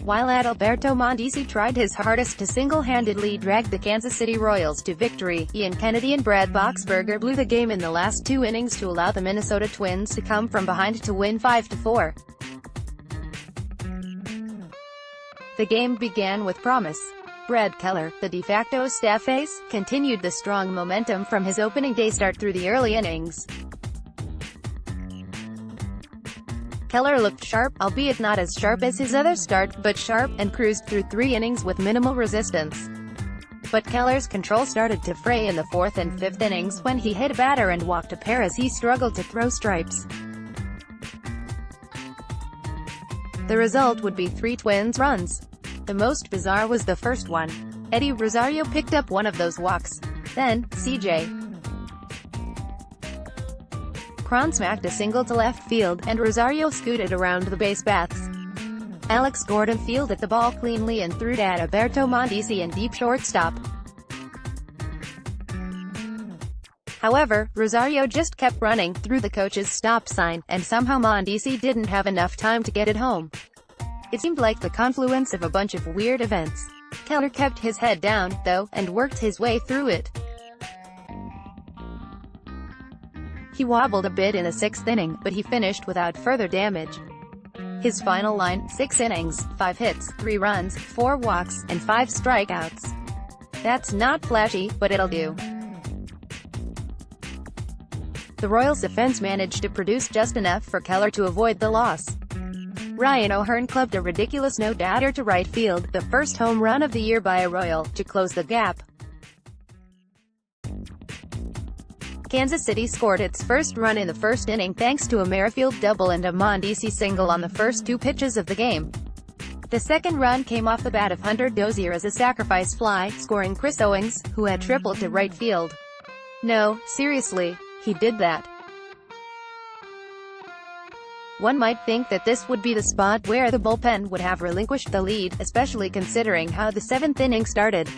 while Adalberto Mondesi tried his hardest to single-handedly drag the Kansas City Royals to victory. Kennedy and Brad Boxberger blew the game in the last 2 innings to allow the Minnesota Twins to come from behind to win 5-4. The game began with promise. Brad Keller, the de facto staff ace, continued the strong momentum from his opening day start through the early innings. Keller looked sharp, albeit not as sharp as his other start, but sharp, and cruised through 3 innings with minimal resistance. But Keller's control started to fray in the 4th and 5th innings when he hit a batter and walked a pair as he struggled to throw strikes. The result would be 3 Twins runs. The most bizarre was the first one. Eddie Rosario picked up one of those walks. Then, C.J. Cron smacked a single to left field, and Rosario scooted around the base paths. Alex Gordon fielded the ball cleanly and threw to Adalberto Mondesi in deep shortstop. However, Rosario just kept running through the coach's stop sign, and somehow Mondesi didn't have enough time to get it home. It seemed like the confluence of a bunch of weird events. Keller kept his head down, though, and worked his way through it. He wobbled a bit in the 6th inning, but he finished without further damage. His final line: 6 innings, 5 hits, 3 runs, 4 walks, and 5 strikeouts. That's not flashy, but it'll do. The Royals' defense managed to produce just enough for Keller to avoid the loss. Ryan O'Hearn clubbed a ridiculous no-doubter to right field, the first home run of the year by a Royal, to close the gap. Kansas City scored its first run in the 1st inning thanks to a Merrifield double and a Mondesi single on the first 2 pitches of the game. The second run came off the bat of Hunter Dozier as a sacrifice fly, scoring Chris Owings, who had tripled to right field. No, seriously, he did that. One might think that this would be the spot where the bullpen would have relinquished the lead, especially considering how the 7th inning started.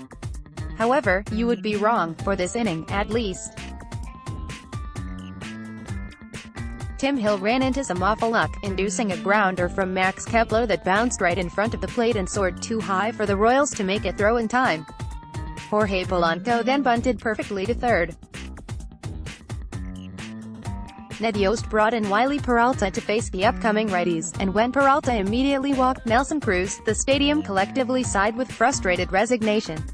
However, you would be wrong, for this inning, at least. Tim Hill ran into some awful luck, inducing a grounder from Max Kepler that bounced right in front of the plate and soared too high for the Royals to make it throw in time. Jorge Polanco then bunted perfectly to third. Ned Yost brought in Wiley Peralta to face the upcoming righties, and when Peralta immediately walked Nelson Cruz, the stadium collectively sighed with frustrated resignation.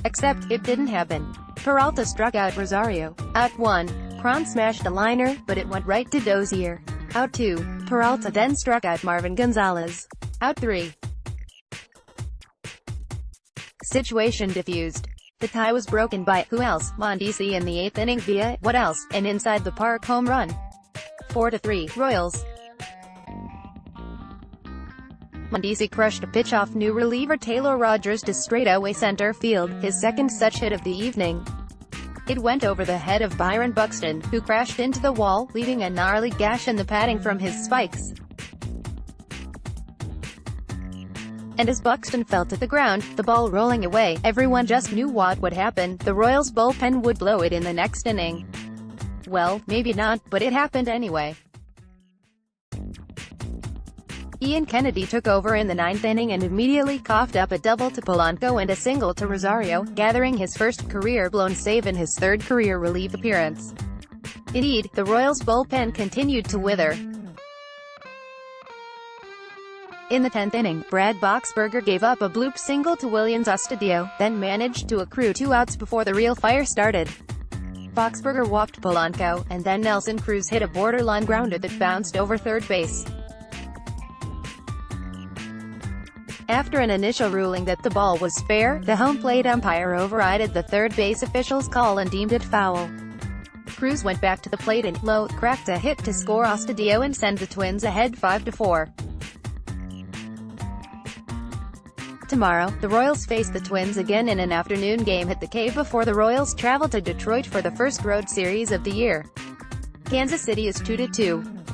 Except, it didn't happen. Peralta struck out Rosario. Out 1. Cron smashed a liner, but it went right to Dozier. Out 2. Peralta then struck out Marvin Gonzalez. Out 3. Situation diffused. The tie was broken by, who else, Mondesi in the 8th inning via, what else, an inside-the-park home run. 4-3, Royals. Mondesi crushed a pitch off new reliever Taylor Rogers to straightaway center field, his second such hit of the evening. It went over the head of Byron Buxton, who crashed into the wall, leaving a gnarly gash in the padding from his spikes. And as Buxton fell to the ground, the ball rolling away, everyone just knew what would happen. The Royals' bullpen would blow it in the next inning. Well, maybe not, but it happened anyway. Kennedy took over in the 9th inning and immediately coughed up a double to Polanco and a single to Rosario, gathering his first career blown save in his 3rd career relief appearance. Indeed, the Royals' bullpen continued to wither. In the 10th inning, Brad Boxberger gave up a bloop single to Williams Astudillo, then managed to accrue 2 outs before the real fire started. Boxberger walked Polanco, and then Nelson Cruz hit a borderline grounder that bounced over third base. After an initial ruling that the ball was fair, the home plate umpire overrided the third base official's call and deemed it foul. Cruz went back to the plate and, cracked a hit to score Astudillo and send the Twins ahead 5-4. Tomorrow, the Royals face the Twins again in an afternoon game at the Cave before the Royals travel to Detroit for the first road series of the year. Kansas City is 2-2.